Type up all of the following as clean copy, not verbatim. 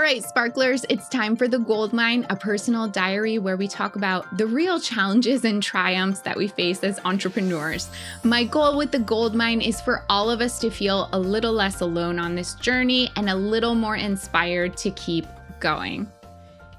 right, sparklers, it's time for The Gold Mine, a personal diary where we talk about the real challenges and triumphs that we face as entrepreneurs. My goal with The Gold Mine is for all of us to feel a little less alone on this journey and a little more inspired to keep going.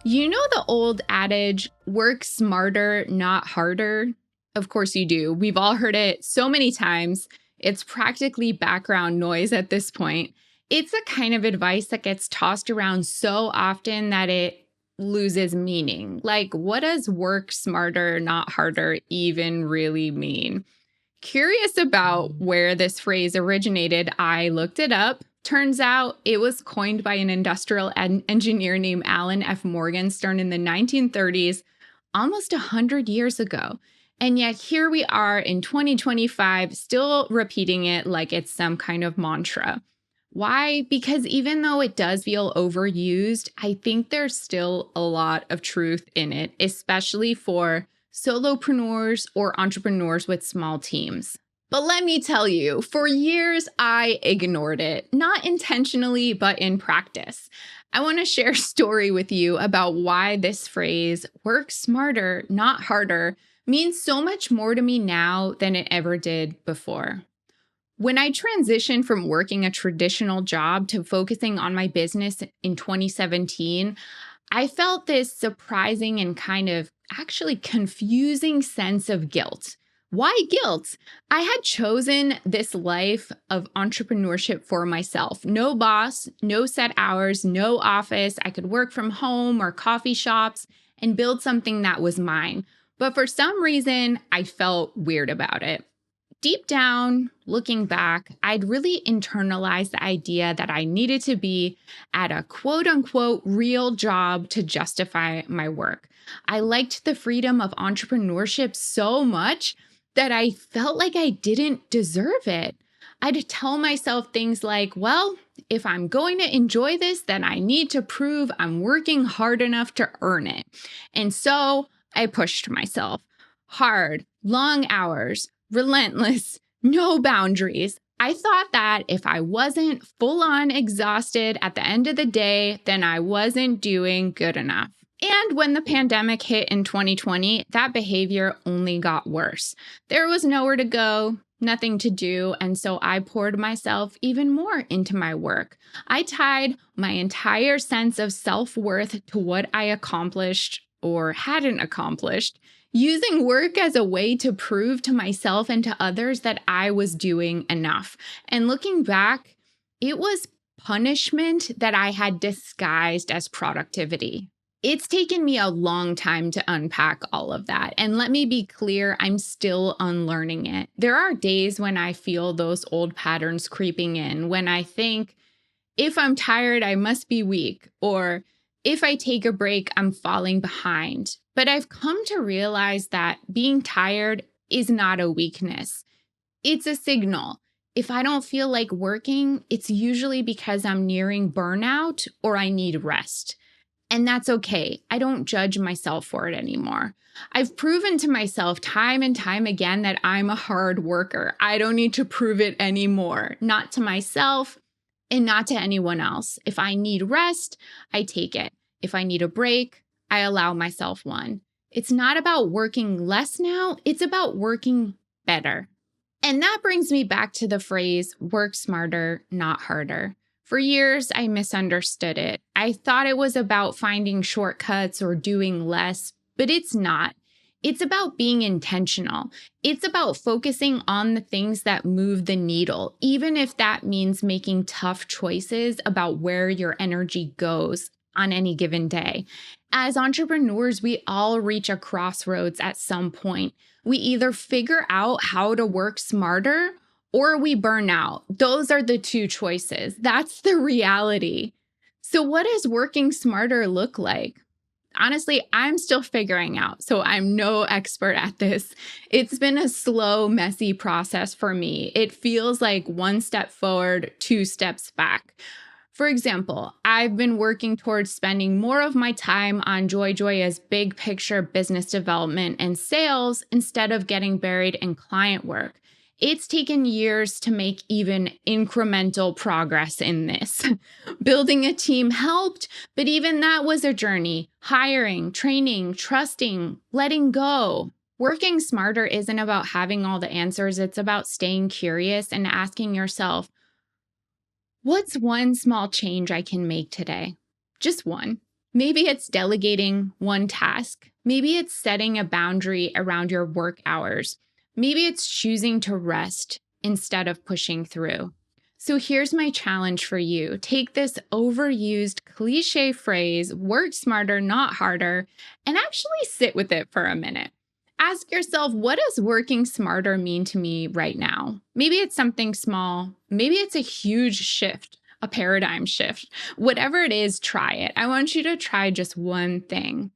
You know the old adage, work smarter, not harder? Of course you do. We've all heard it so many times. It's practically background noise at this point. It's a kind of advice that gets tossed around so often that it loses meaning. Like, what does work smarter, not harder even really mean? Curious about where this phrase originated, I looked it up. Turns out it was coined by an industrial engineer named Alan F. Morgenstern in the 1930s, almost 100 years ago. And yet here we are in 2025, still repeating it like it's some kind of mantra. Why? Because even though it does feel overused, I think there's still a lot of truth in it, especially for solopreneurs or entrepreneurs with small teams. But let me tell you, for years, I ignored it, not intentionally, but in practice. I want to share a story with you about why this phrase, work smarter, not harder, means so much more to me now than it ever did before. When I transitioned from working a traditional job to focusing on my business in 2017, I felt this surprising and kind of actually confusing sense of guilt. Why guilt? I had chosen this life of entrepreneurship for myself. No boss, no set hours, no office. I could work from home or coffee shops and build something that was mine. But for some reason, I felt weird about it. Deep down, looking back, I'd really internalized the idea that I needed to be at a quote-unquote real job to justify my work. I liked the freedom of entrepreneurship so much that I felt like I didn't deserve it. I'd tell myself things like, well, if I'm going to enjoy this, then I need to prove I'm working hard enough to earn it. And so I pushed myself hard, long hours, relentless, no boundaries. I thought that if I wasn't full on exhausted at the end of the day, then I wasn't doing good enough. And when the pandemic hit in 2020, that behavior only got worse. There was nowhere to go, nothing to do, and so I poured myself even more into my work. I tied my entire sense of self-worth to what I accomplished or hadn't accomplished, using work as a way to prove to myself and to others that I was doing enough. And looking back, it was punishment that I had disguised as productivity. It's taken me a long time to unpack all of that. And let me be clear, I'm still unlearning it. There are days when I feel those old patterns creeping in, when I think, if I'm tired, I must be weak, or if I take a break, I'm falling behind. But I've come to realize that being tired is not a weakness. It's a signal. If I don't feel like working, it's usually because I'm nearing burnout or I need rest. And that's okay. I don't judge myself for it anymore. I've proven to myself time and time again that I'm a hard worker. I don't need to prove it anymore, not to myself and not to anyone else. If I need rest, I take it. If I need a break, I allow myself one. It's not about working less now, it's about working better. And that brings me back to the phrase, work smarter, not harder. For years, I misunderstood it. I thought it was about finding shortcuts or doing less, but it's not. It's about being intentional. It's about focusing on the things that move the needle, even if that means making tough choices about where your energy goes on any given day. As entrepreneurs, we all reach a crossroads at some point. We either figure out how to work smarter or we burn out. Those are the two choices. That's the reality. So what does working smarter look like? Honestly, I'm still figuring out, so I'm no expert at this. It's been a slow, messy process for me. It feels like one step forward, two steps back. For example, I've been working towards spending more of my time on Joy-Joya's big picture business development and sales instead of getting buried in client work. It's taken years to make even incremental progress in this. Building a team helped, but even that was a journey. Hiring, training, trusting, letting go. Working smarter isn't about having all the answers. It's about staying curious and asking yourself, what's one small change I can make today? Just one. Maybe it's delegating one task. Maybe it's setting a boundary around your work hours. Maybe it's choosing to rest instead of pushing through. So here's my challenge for you. Take this overused cliche phrase, work smarter, not harder, and actually sit with it for a minute. Ask yourself, what does working smarter mean to me right now? Maybe it's something small. Maybe it's a huge shift, a paradigm shift. Whatever it is, try it. I want you to try just one thing.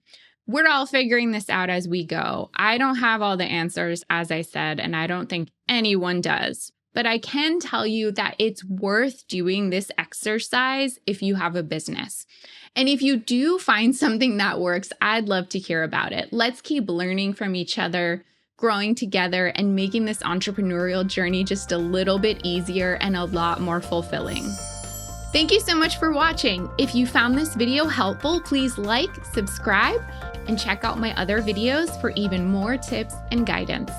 We're all figuring this out as we go. I don't have all the answers, as I said, and I don't think anyone does. But I can tell you that it's worth doing this exercise if you have a business. And if you do find something that works, I'd love to hear about it. Let's keep learning from each other, growing together, and making this entrepreneurial journey just a little bit easier and a lot more fulfilling. Thank you so much for watching. If you found this video helpful, please like, subscribe, and check out my other videos for even more tips and guidance.